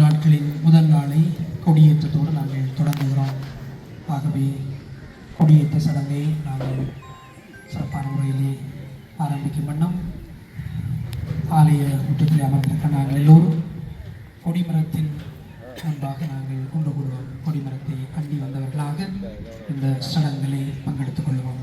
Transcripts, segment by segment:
நாட்களின் முதல் நாளை கொடியேற்றத்தோடு நாங்கள் தொடங்குகிறோம். ஆகவே கொடியேற்ற சடங்கை நாங்கள் சிறப்பான முறையிலே ஆரம்பிக்கும் வண்ணம் ஆலய முற்றத்தில் அமர்ந்திருக்க நாங்கள் எல்லோரும் கொடிமரத்தின் முன்பாக நாங்கள் கொண்டு கொள்வோம். கொடிமரத்தை அண்டி வந்தவர்களாக இந்த சடங்குகளை பங்கெடுத்துக் கொள்வோம்.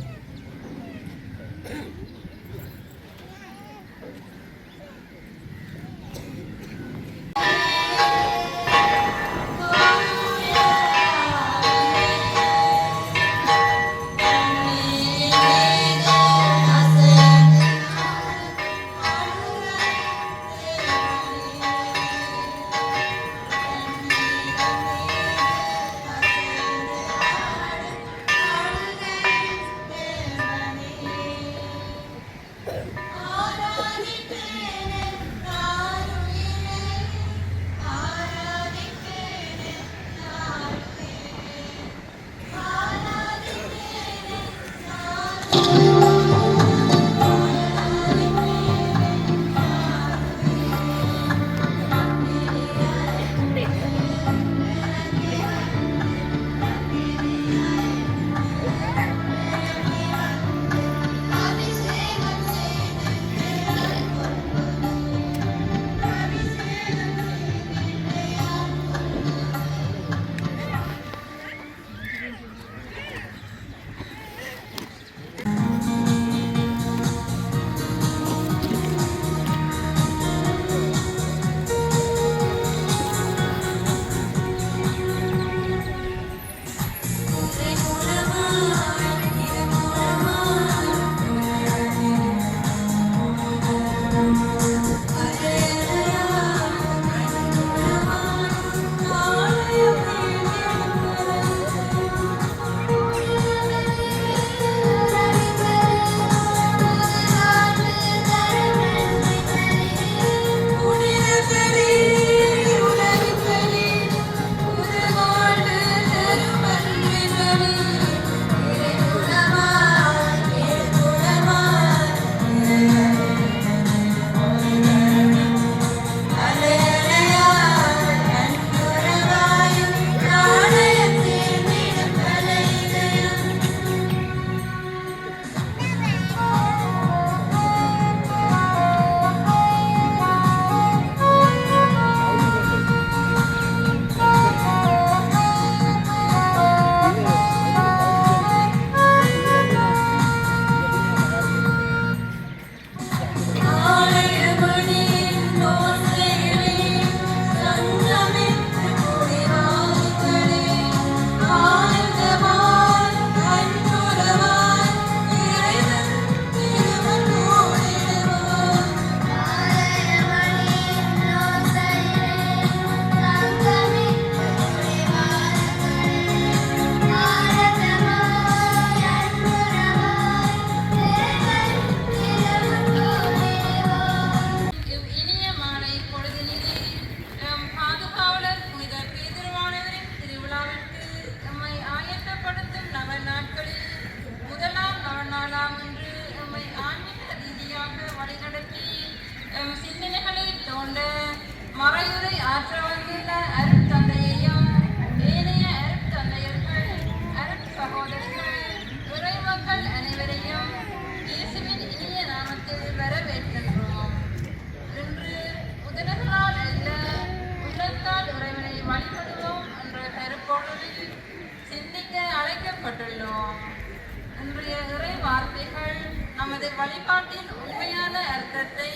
இன்றைய இறை வார்த்தைகள் நமது வழிபாட்டின் உண்மையான அர்த்தத்தை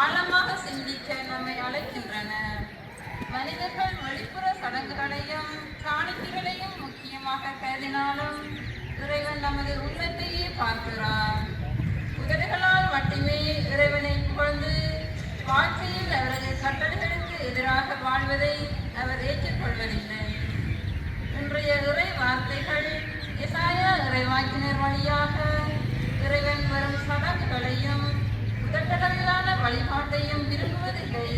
ஆழமாக சிந்திக்க நம்மை அழைக்கின்றன. மனிதர்கள் வெளிப்புற சடங்குகளையும் காணிக்கைகளையும் முக்கியமாக கருதினாலும் இறைவன் நமது உள்ளத்தையே பார்க்கிறார். உதடுகளால் மட்டுமே இறைவனை புகழ்ந்து வாழ்க்கையில் அவரது கட்டளைகளுக்கு எதிராக வாழ்வதை அவர் ஏற்றுக்கொள்வதில்லை. இன்றைய இறை வார்த்தைகள் எசாயா இறைவாக்கினர் வழியாக இறைவன் வரும் சடங்குகளையும் உதட்டளவிலான வழிபாட்டையும் விரும்புவதில்லை.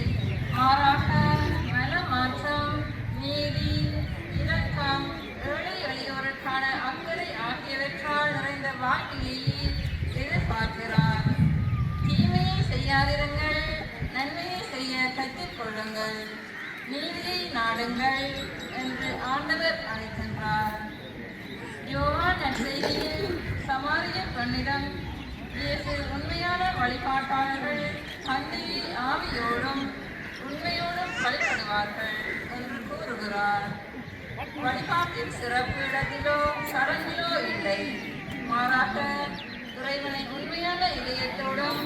மாறாக மனமாற்றம், நீதி, இரக்கம், ஏழை எளியோருக்கான அக்கறை ஆகியவற்றால் நிறைந்த வாழ்க்கையை எதிர்பார்க்கிறார். தீமையை செய்யாதிருங்கள், நன்மையை செய்ய கற்றுக்கொள்ளுங்கள். நீதியை நாடுங்கள் என்று ஆண்டவர் அழைக்கின்றார். யோவான் நற்செய்தியில் சமாரிய பெண்ணிடம் இயேசு உண்மையான வழிபாட்டாளர்கள் தந்தையை ஆவியோடும் உண்மையோடும் வழிபடுவார்கள் என்று கூறுகிறார். வழிபாட்டின் சிறப்பு இடத்திலோ சடங்கிலோ இல்லை, மாறாக இறைவனை உண்மையான இதயத்தோடும்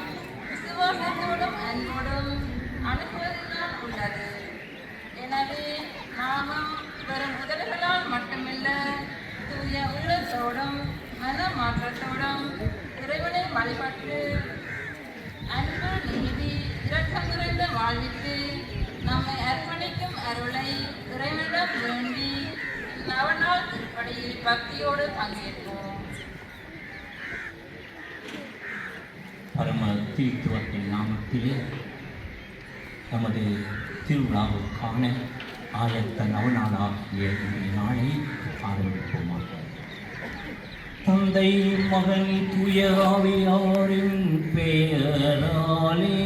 விசுவாசத்தோடும் அன்போடும் அனுப்புவதில்தான் உள்ளது. எனவே நாமும் வெறும் உதடுகளால் மட்டுமில்ல, தூய உள்ளத்தோடும் மன மாற்றத்தோடும் இறைவனை வழிபட்டு அன்பு, நீதி, இரக்கம் நிறைந்த வாழ்விற்கு நம்மை அர்ப்பணிக்கும் அருளை இறைவனிடம் வேண்டி நவநாள் திருப்படியில் பக்தியோடு பங்கேற்போம். பரம திருத்துவத்தின் நாமத்திலே நமது திருவிழாவுக்கான ஆயத்த நவநாளாகிய இந்த நாளை ஆரம்பிப்போமாக. தந்தை, மகன், தூய ஆவியாரின் பெயராலே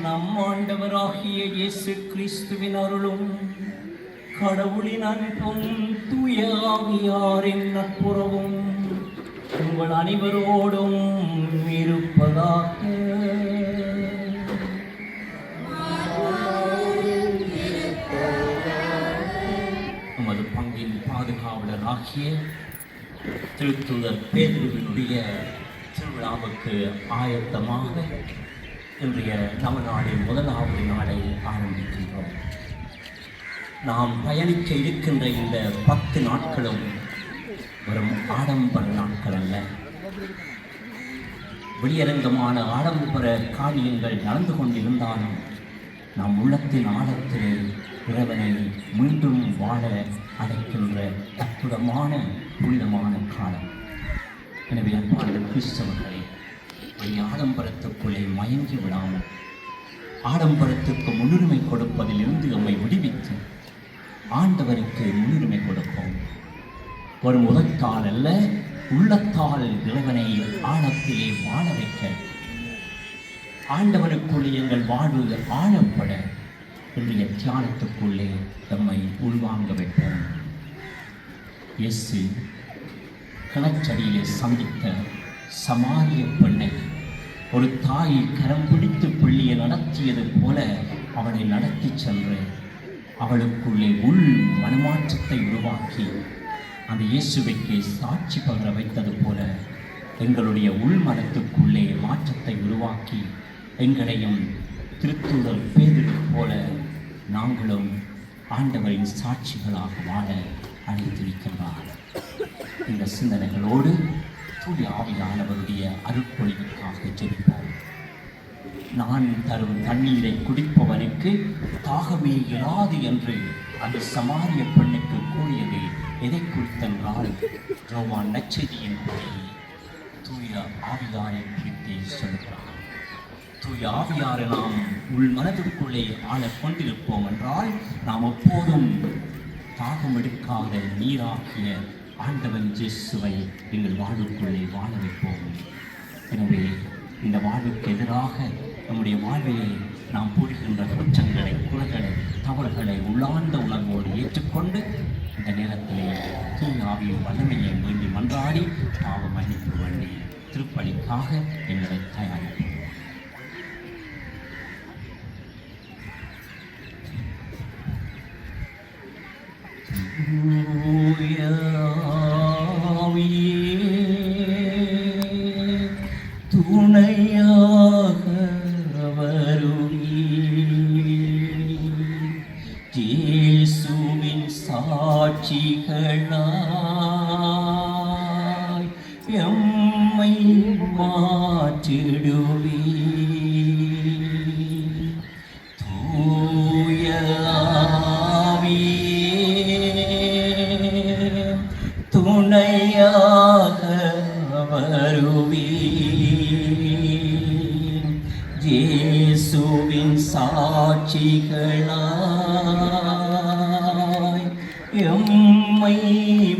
நம் ஆண்டவராகிய இயேசு கிறிஸ்துவின் அருளும் கடவுளின் அன்பும் தூய ஆவியாரின் நட்புறவும் உங்கள் அனைவரோடும் இருப்பதாக. நமது பங்கின் பாதுகாவலராகிய திருத்தூதர் பேதுருவினுடைய திருவிழாவுக்கு ஆயத்தமாக இன்றைய நவநாளின் முதலாவது நாளை ஆரம்பிக்கின்றோம். நாம் பயணிக்க இருக்கின்ற இந்த 10 நாட்களும் வெறும் ஆடம்பர நாட்கள் அல்ல. வெளியரங்கமான ஆடம்பர காரியங்கள் நடந்து கொண்டிருந்தாலும் நம் உள்ளத்தின் ஆழத்திலே இறைவனை மீண்டும் வாழ அழைக்கின்ற அற்புதமான புனிதமான காலம். எனவே அன்பான கிறிஸ்தவர்களே, ஆடம்பரத்துக்குள்ளே மயங்கி விடாமல் ஆடம்பரத்துக்கு முன்னுரிமை கொடுப்பதில் இருந்து நம்மை விடுவித்து ஆண்டவருக்கு முன்னுரிமை கொடுப்போம். ஒரு முதற்கால் அல்ல, உள்ளத்தால் இறைவனை ஆழத்திலே வாழ வைக்க, ஆண்டவனுக்குள்ளே எங்கள் வாழ்வு ஆழப்பட இன்றைய தியானத்துக்குள்ளே நம்மை உள்வாங்க வைப்போம். இயேசு கிணற்றடியிலே சந்தித்த சமாரிய பெண்ணை ஒரு தாய் கரம் பிடித்து பிள்ளையை நடத்தியது போல அவளை நடத்தி சென்று அவளுக்குள்ளே உள் மனமாற்றத்தை உருவாக்கி அந்த இயேசுவைக்கு சாட்சி பகர வைத்தது போல எங்களுடைய உள் மனத்துக்குள்ளே மாற்றத்தை உருவாக்கி எங்களையும் திருத்தூதர் பேதுரு போல நாங்களும் ஆண்டவரின் சாட்சிகளாக வாழ அழைத்திருக்கின்றார். இந்த சிந்தனைகளோடு தூய ஆவியானவருடைய அருட்பொழிவுக்காக ஜெபிப்போம். நான் தரும் தண்ணீரை குடிப்பவனுக்கு தாகமே இராது என்று அந்த சமாரிய பெண்ணுக்கு கூறியது எதை குறித்தென்றால் யோவான் நற்செய்தியின் படி தூய ஆவியாரை குறித்தே சொல்கிறார். தூய ஆவியாரை நாம் உள் மனதிற்குள்ளே ஆள கொண்டிருப்போம் என்றால் நாம் எப்போதும் தாகம் எடுக்காத நீராகிய ஆண்டவன் இயேசுவை எங்கள் வாழ்வுக்குள்ளே வாழ வைப்போம். எனவே இந்த வாழ்வுக்கு எதிராக நம்முடைய வாழ்விலே நாம் புரிகின்ற குற்றங்களை, குறைகளை, தவறுகளை உள்ளார்ந்த உணர்வோடு ஏற்றுக்கொண்டு இந்த நேரத்திலே தூய ஆவியின் வல்லமையை வேண்டி மன்றாடி பாவ மன்னிப்பு வேண்டி திருப்பலிக்காக எங்களை தயாரிப்போம். துணையாக இயேசுவின் சாட்சிகளாய் எம்மை மாற்றிடுவே. தூய ஆவியே துணையாக வருவே. இயேசுவின் சாட்சிகளாய் எம்மை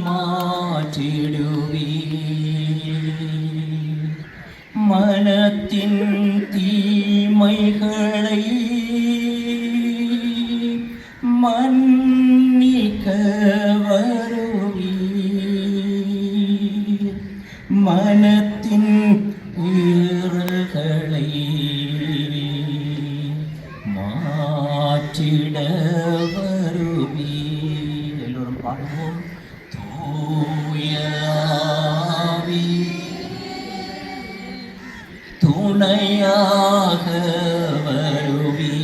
மாற்றிடுவே. மனத்தின் மனத்தின் ஈரல்களை மாற்றிட வருவி. எல்லோரும் பாடுவோம். தூய ஆவி துணையாக வருவி.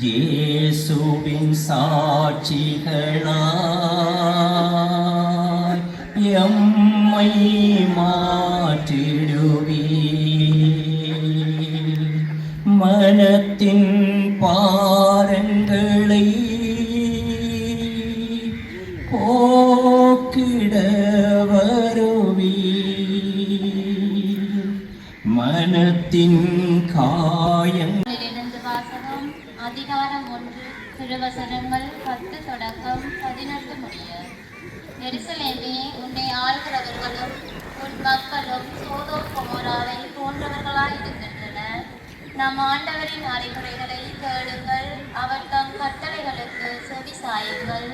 இயேசுவின் சாட்சிகளாய் எம்மை மாற்றிடுவி. மனத்தின் பாரங்களை போக்கிட வருவி. மனத்தின் காயங்கள். இருந்து வாசகம் அதிகாரம் 1 திருவசனங்கள் 10 தொடக்கம் 18 முடிய. எருசலேமே, உன்னை ஆள்கிறவர்களும் உன் மக்களும் சோதோம் கொமோராவை போன்றவர்களாய் இருக்கின்றனர். நம் ஆண்டவரின் அறிவுரைகளை தேடுங்கள், அவர் தம் கட்டளைகளுக்கு செவி சாயுங்கள்.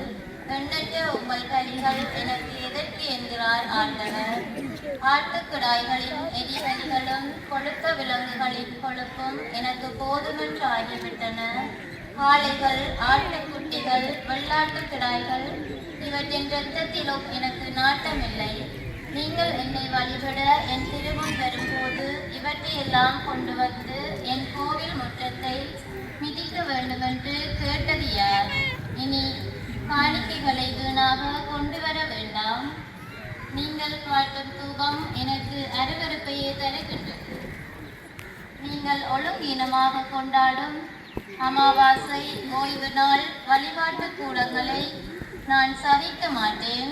எண்ணற்ற உங்கள் கனிகள் எனக்கு எதற்கு என்கிறார் ஆண்டவர். ஆட்டுக்கிடாய்களின் எரிகனிகளும் கொழுத்த விலங்குகளின் கொழுப்பும் எனக்கு போதுமென்று ஆகிவிட்டன. காளைகள், ஆட்டுக்குட்டிகள், வெள்ளாட்டு கிடாய்கள் இவற்றின் இரத்தத்திலும் எனக்கு நாட்டமில்லை. நீங்கள் என்னை வழிபட என் திருமுன் வரும்போது இவற்றையெல்லாம் கொண்டு வந்து என் கோவில் முற்றத்தை மிதிக்க வேண்டுமென்று கேட்டது யார்? இனி காணிக்கைகளை வீணாக கொண்டு வர வேண்டாம். நீங்கள் காட்டும் தூபம் எனக்கு அருவருப்பையே தருகின்றது. நீங்கள் ஒழுங்கீனமாக கொண்டாடும் அமாவாசை, ஓய்வு நாள் வழிபாட்டு கூடங்களை நான் சகிக்க மாட்டேன்.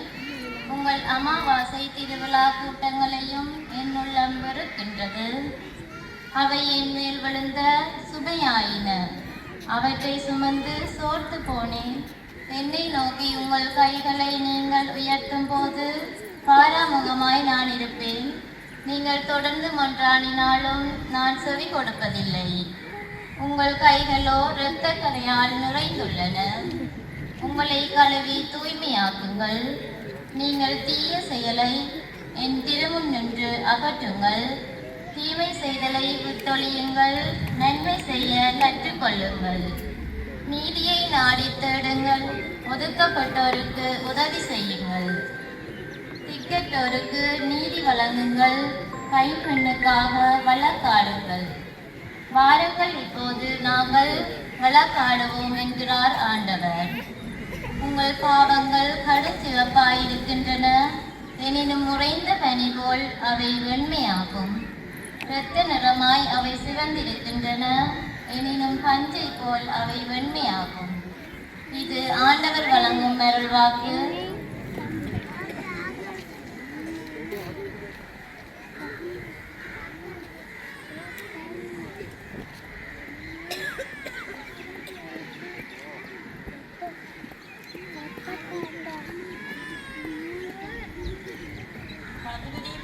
உங்கள் அமாவாசை திருவிழா கூட்டங்களையும் என் உள்ளம் வெறுக்கின்றது. அவை என் மேல் விழுந்த சுமையாயின, அவற்றை சுமந்து சோர்த்து போனேன். என்னை நோக்கி உங்கள் கைகளை நீங்கள் உயர்த்தும் போது பாராமுகமாய் நான் இருப்பேன். நீங்கள் தொடர்ந்து மன்றாடினாலும் நான் செவி கொடுப்பதில்லை. உங்கள் கைகளோ இரத்த கரையால் நிறைந்துள்ளன. உங்களை கழுவி தூய்மையாக்குங்கள். நீங்கள் தீய செயலை என் திருமுன் நின்று அகற்றுங்கள். தீமை செய்தலை விட்டொழியுங்கள், நன்மை செய்ய கற்றுக்கொள்ளுங்கள். நீதியை நாடி தேடுங்கள், ஒதுக்கப்பட்டோருக்கு உதவி செய்யுங்கள். திக்கற்றோருக்கு நீதி வழங்குங்கள், கைப்பெண்ணுக்காக வழக்காடுங்கள். வாருங்கள், இப்போது நாங்கள் வழக்காடுவோம் என்கிறார் ஆண்டவர். உங்கள் பாவங்கள் கடுஞ்சிவப்பாயிருக்கின்றன, எனினும் உறைந்த பனி போல் அவை வெண்மையாகும். இரத்த நிறமாய் அவை சிவந்திருக்கின்றன, எனினும் பஞ்சை போல் அவை வெண்மையாகும். இது ஆண்டவர் வழங்கும் அருள்வாக்கு.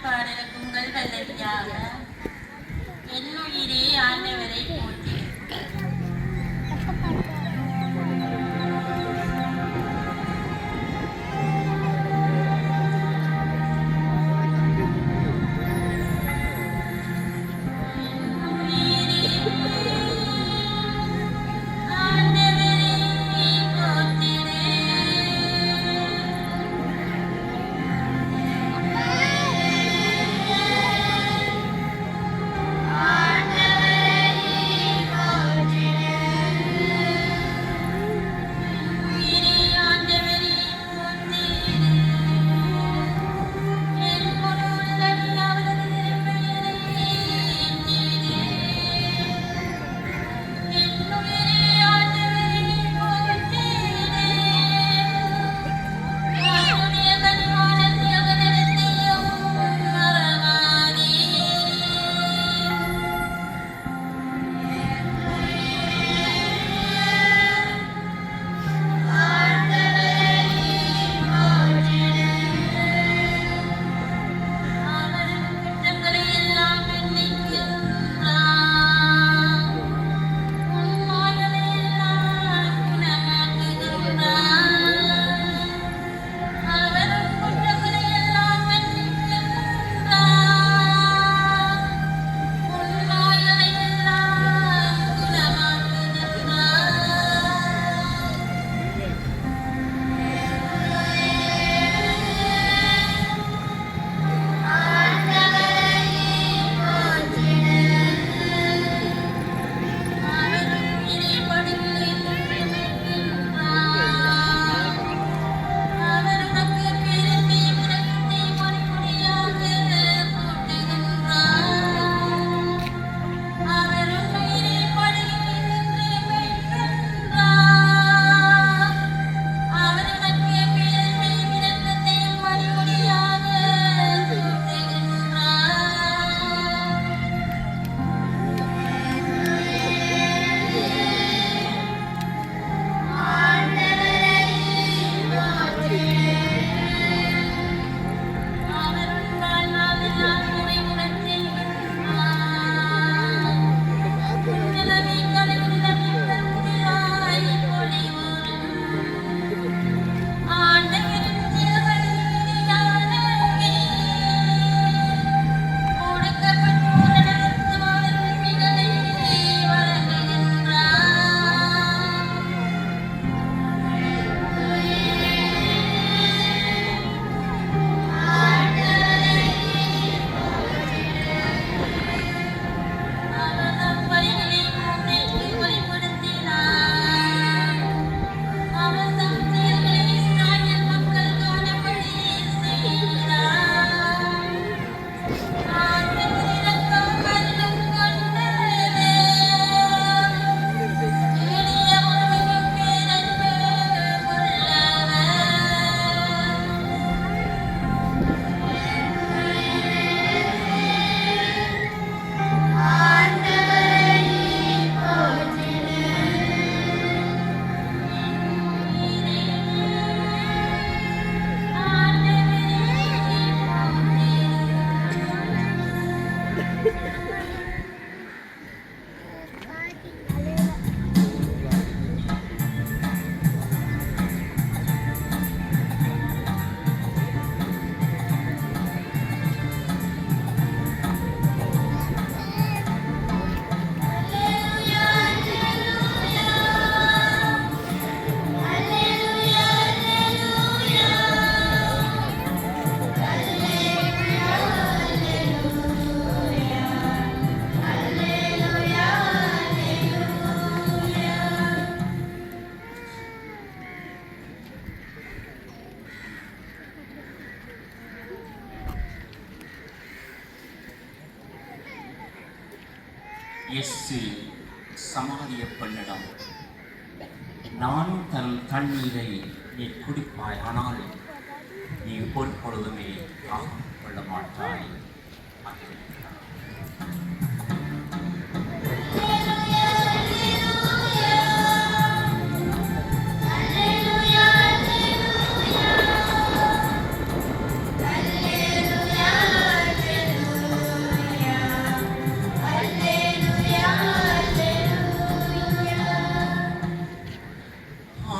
பாடலுக்கு உங்கள் வல்லடியாக என்னுயிரே ஆண்டவரை போற்றி. ஆண்டவரை இயேசு சமாரிய பெண்ணிடம், நான் தன் தண்ணீரை நீ குடிப்பாய், ஆனால் நீ ஒரு பொழுதுமே தாகம் கொள்ள மாட்டாய்.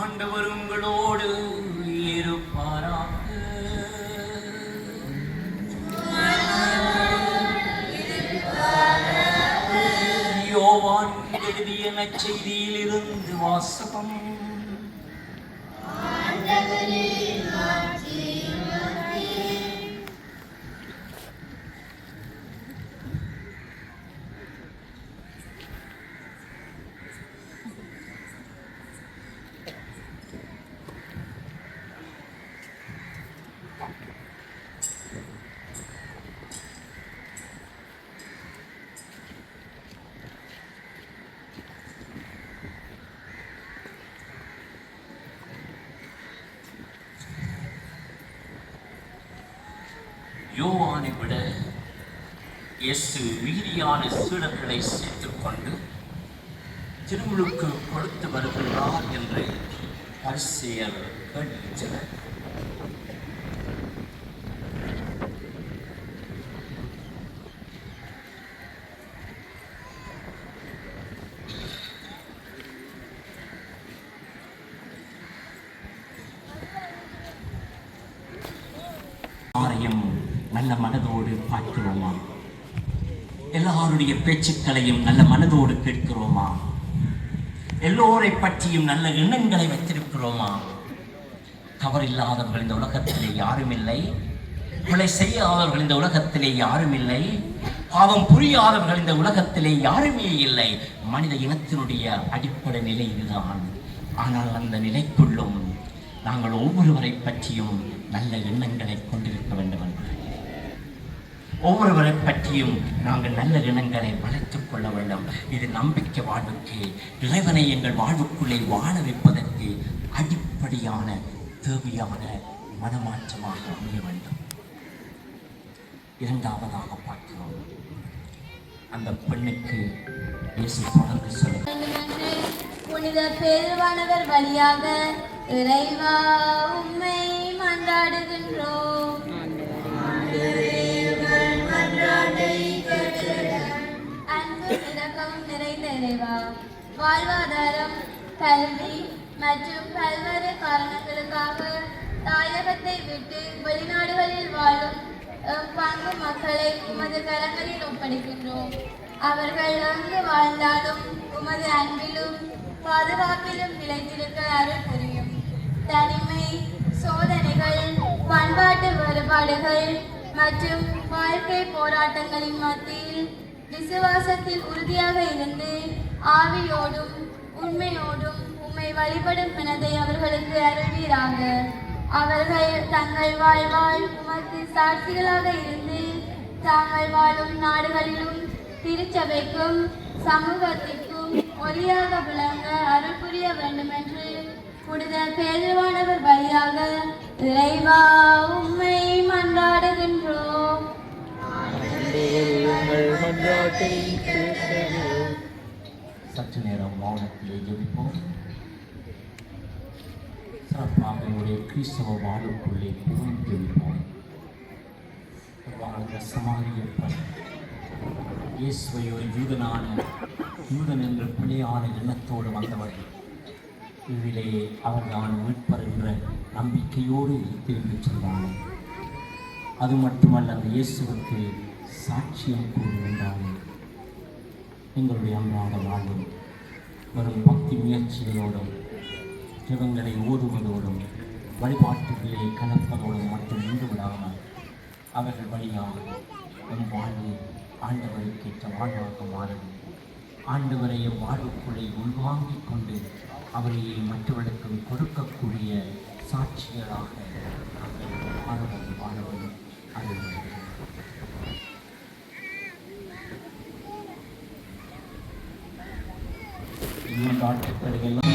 ஆண்டவர் உங்களோடு இருப்பாராக. யோவான் எழுதிய நற்செய்தியில் இருந்து வாசகம். யோவானை விட இயேசு மீதியான சீடர்களை சேர்த்துக் கொண்டு திருமுழுக்கு கொடுத்து வருகிறார் என்று பரிசேயர் கேட்கின்றனர். யாரையும் நல்ல மனதோடு பார்க்கிறோமா? எல்லாருடைய பேச்சுக்களையும் நல்ல மனதோடு கேட்கிறோமா? எல்லோரை பற்றியும் நல்ல எண்ணங்களை வைத்திருக்கிறோமா? தவறில்லாதவர்கள் இந்த உலகத்திலே யாரும் இல்லை. பிழை செய்யாதவர்கள் இந்த உலகத்திலே யாரும் இல்லை. பாவம் புரியாதவர்கள் இந்த உலகத்திலே யாருமே இல்லை. மனித இனத்தினுடைய அடிப்படை நிலை இதுதான். ஆனால் அந்த நிலைக்குள்ளும் நாங்கள் ஒவ்வொருவரை பற்றியும் நல்ல எண்ணங்களை கொண்டிருக்க வேண்டும் என்று, ஒவ்வொருவரை பற்றியும் நாங்கள் நல்ல எண்ணங்களை வளர்த்துக் கொள்ள வேண்டும். இது நம்பிக்கை வாழ்வுக்கு, இறைவனை எங்கள் வாழ்வுக்குள்ளே வாழ வைப்பதற்கு அடிப்படையான தேவையான மனமாற்றமாக அமைய வேண்டும். இரண்டாவதாக பார்க்கிறோம், அந்த பெண்ணுக்கு இயேசு தொடர்ந்து சொல்ல, புனித பேருவானவர் வழியாக இறைவா உம்மை மன்றாடுகின்றோம். அன்பு இரக்கம் நிறைந்த இறைவா, வாழ்வாதாரம், கல்வி மற்றும் பல்வேறு காரணங்களுக்காக தாயகத்தை விட்டு வெளிநாடுகளில் வாழும் பங்கு மக்களை உமது கரங்களில் ஒப்படைக்கின்றோம். அவர்கள் அங்கு வாழ்ந்தாலும் உமது அன்பிலும் பாதுகாப்பிலும் நிலைத்திருக்க அருள் புரியும். தனிமை, சோதனைகள், பண்பாட்டு வேறுபாடுகள் மற்றும் வாழ்க்கை போராட்டங்களின் மத்தியில் விசுவாசத்தில் உறுதியாக இருந்து ஆவியோடும் உண்மையோடும் உம்மை வழிபடும் மனதை அவர்களுக்கு அருள்வீராக. அவர்கள் தங்கள் வாழ்வால் உமக்கு சாட்சிகளாக இருந்து தாங்கள் வாழும் நாடுகளிலும் திருச்சபைக்கும் சமூகத்திற்கும் ஒளியாக விளங்க அருள் புரிய வேண்டும் என்று புனித பேருவானவர் வழியாக இறைவா உம்மை மன்றாடுகின்றோம். சற்று நேரம் மௌனத்திலே ஜெபிப்போம். சிறப்பாக ஒரு கிறிஸ்தவ வாழ்வுக்குள்ளே புகுந்து ஜெபிப்போம். வாழ்ந்த சமாரிய பெண் இயேசுவை ஒரு யூதன் என்ற பிழையான எண்ணத்தோடு வந்தவள். இதிலே அவர்தான் மீட்பர் என்ற நம்பிக்கையோடு திரும்பிச் சென்றாள். அது மட்டுமல்ல, அந்த இயேசுவுக்கு சாட்சியம் கூறுகின்றாள். எங்களுடைய அன்றாட வாழ்வில் வரும் பக்தி முயற்சிகளோடும் ஜெபங்களை ஓதுவதோடும் வழிபாட்டுகளை கலப்பதோடும் மட்டும் நின்று விடாமல் அவர்கள் வழியாக நம் வாழ்வு ஆண்டவருக்கேற்ற வாழ்வாக மாறும். ஆண்டவரைய வாழ்வுக்குள்ளே உள்வாங்கிக் கொண்டு அவரையே மற்றவர்களுக்கும் கொடுக்கக்கூடிய சாட்சிகளாக நாங்கள் வாழவும் அறிவுறுகிறோம். மன்றாட்டுக்களை எல்லாம்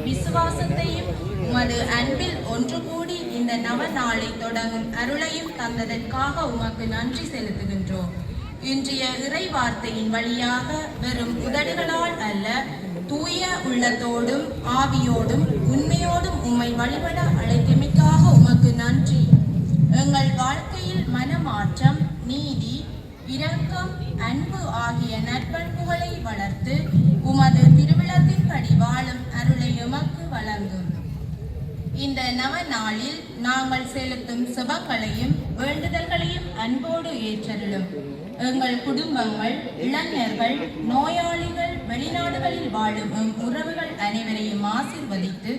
விசுவாசத்தையும் உமது அன்பில் ஒன்று கூடி இந்த நவ நாளை தொடங்கும் அருளையும் தந்ததற்காக உமக்கு நன்றி செலுத்துகின்றோம். இன்றைய இறை வார்த்தையின் வழியாக வெறும் உதடுகளால் அல்ல, தூய உள்ளத்தோடும் ஆவியோடும் உண்மையோடும் உம்மை வழிபட அழைத்தமைக்காக உமக்கு நன்றி. எங்கள் வாழ்க்கையில் மனமாற்றம், நீதி, இரக்கம், அன்பு ஆகிய நற்பண்புகளை வளர்த்து உமது திருவிழத்தின்படி வாழும் அருளை எமக்கு வழங்கும். இந்த நவ நாளில் நாங்கள் செலுத்தும் சுபங்களையும் வேண்டுதல்களையும் அன்போடு ஏற்றருளும். எங்கள் குடும்பங்கள், இளைஞர்கள், நோயாளிகள், வெளிநாடுகளில் வாழும் எம் உறவுகள் அனைவரையும் ஆசீர்வதித்து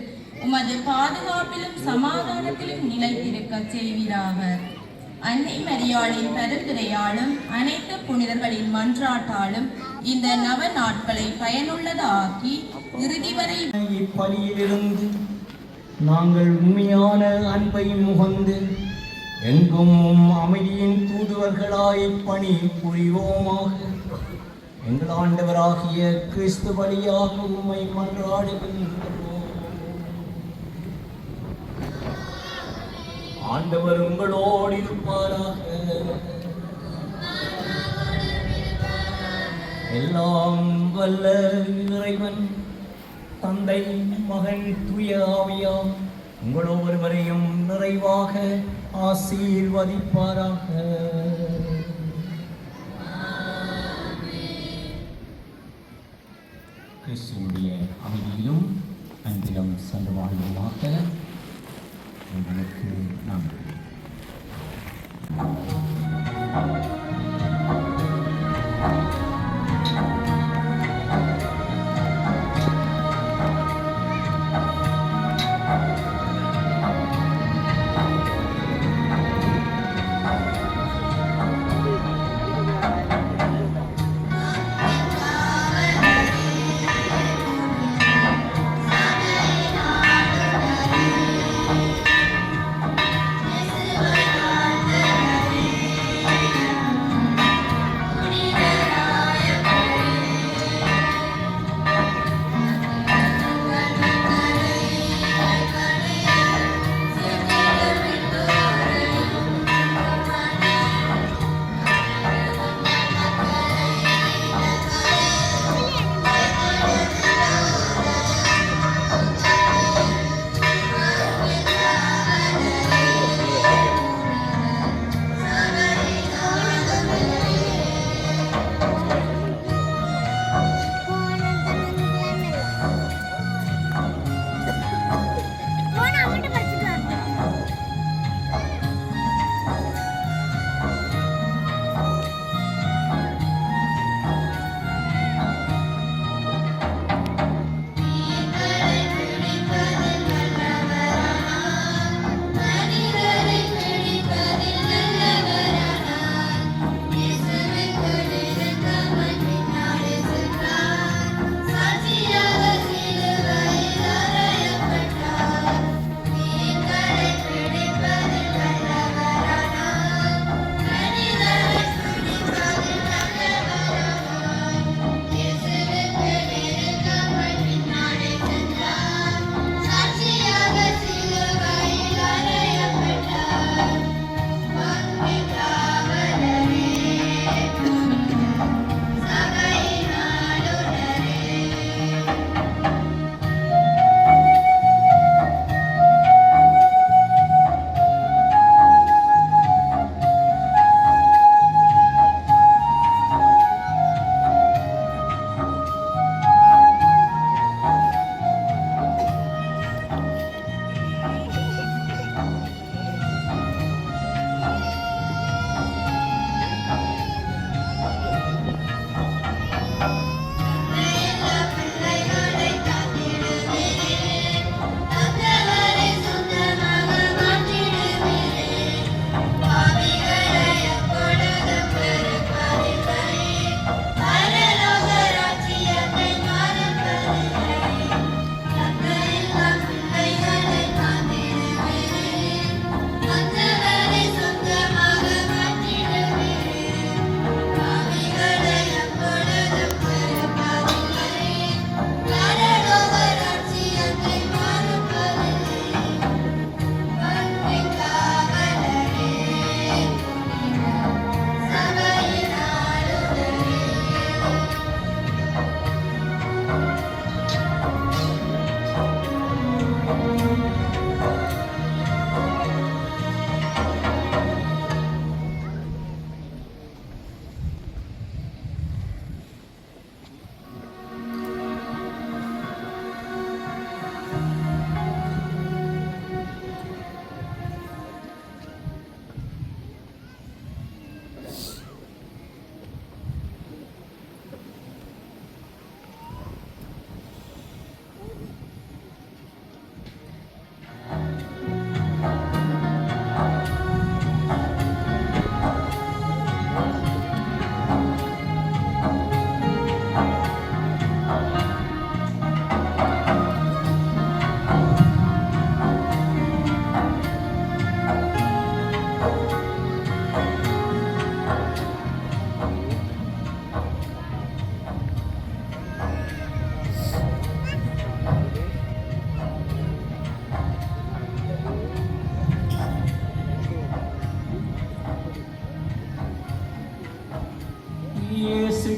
உமது பாதுகாப்பிலும் சமாதானத்திலும் நிலைத்திருக்க செய்வீராக. அன்னை மரியாளின் பரிந்துரையாலும் அனைத்து புனிதர்களின் மன்றாட்டாலும் இந்த நவ நாட்களை பயனுள்ளதாக்கி இறுதி வரை இப்பலியிலிருந்து நாங்கள் உண்மையான அன்பை முகந்து எங்கும் அமைதியின் தூதுவர்களாய் பணி புரிவோமாக. எங்கள் ஆண்டவராகிய கிறிஸ்து வழியாக உம்மை மன்றாடுகின்றோம். ஆண்டவர் உங்களோடு இருப்பாராக. எல்லாம் வல்ல இறைவன் தந்தை, மகன், தூய ஆவியார் உங்கள் ஒவ்வொருவரையும் நிறைவாக ஆசீர்வதிப்பாராக. கிறிஸ்துவனுடைய அமைதியிலும் அன்பிலும் சென்று வாழ்வதாக உங்களுக்கு நன்றி.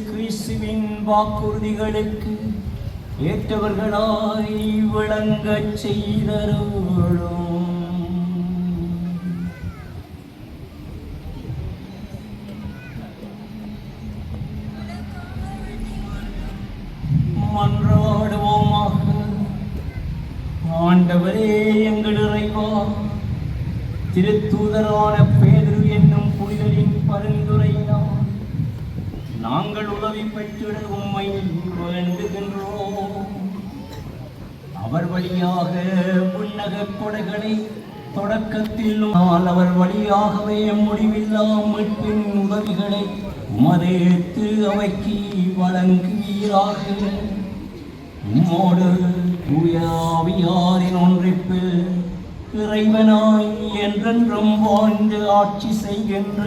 கிறிஸ்துவின் வாக்குறுதிகளுக்கு ஏற்றவர்களாய் விளங்கச் செய்தருளும். மன்றா திருத்தூதரான பேதுரு என்னும் புனிதரின் பரிந்துரையினால் நாங்கள் உதவி பெற்றிட உம்மை வேண்டுகின்றோம். அவர் வழியாக விண்ணக கொடைகளை தொடக்கத்தில் அவர் வழியாகவே முடிவில்லா மீட்பின் உதவிகளை உமது திரு அவைக்கு வழங்குவீராக. உம்மோடு தூய ஆவியாரின் ஒன்றிப்பில் இறைவனாய் என்றென்றும் வாழ்ந்து ஆட்சி செய்கின்ற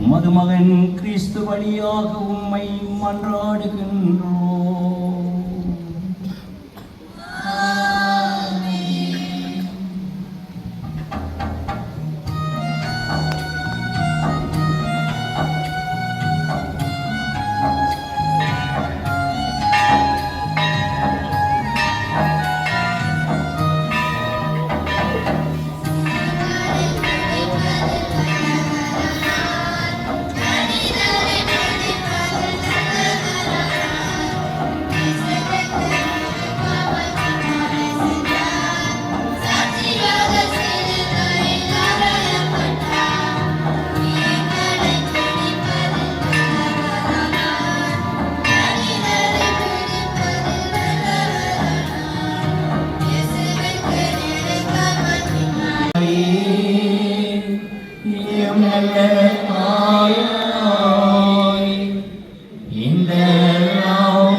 உமது மகன் கிறிஸ்து வழியாக உம்மை மன்றாடுகின்றோம். இந்த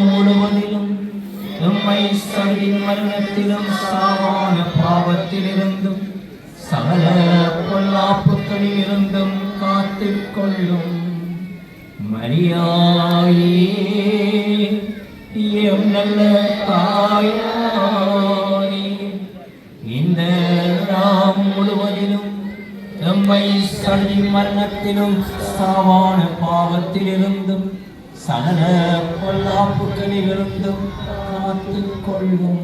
முழுவதிலும் எம்மை சகலின் மரணத்திலும் சாவான பாவத்திலிருந்தும் சகல பொல்லாப்புகளில் இருந்தும் காத்துக் கொள்ளும் மரியாயே எம் நல்ல தாயாரே. இந்த முழுவதிலும் எம்மை சகலி மரணத்திலும் சாவான பாவத்திலிருந்தும் சகல பொல்லாப்புகளிலிருந்தும் காத்துக் கொள்ளும்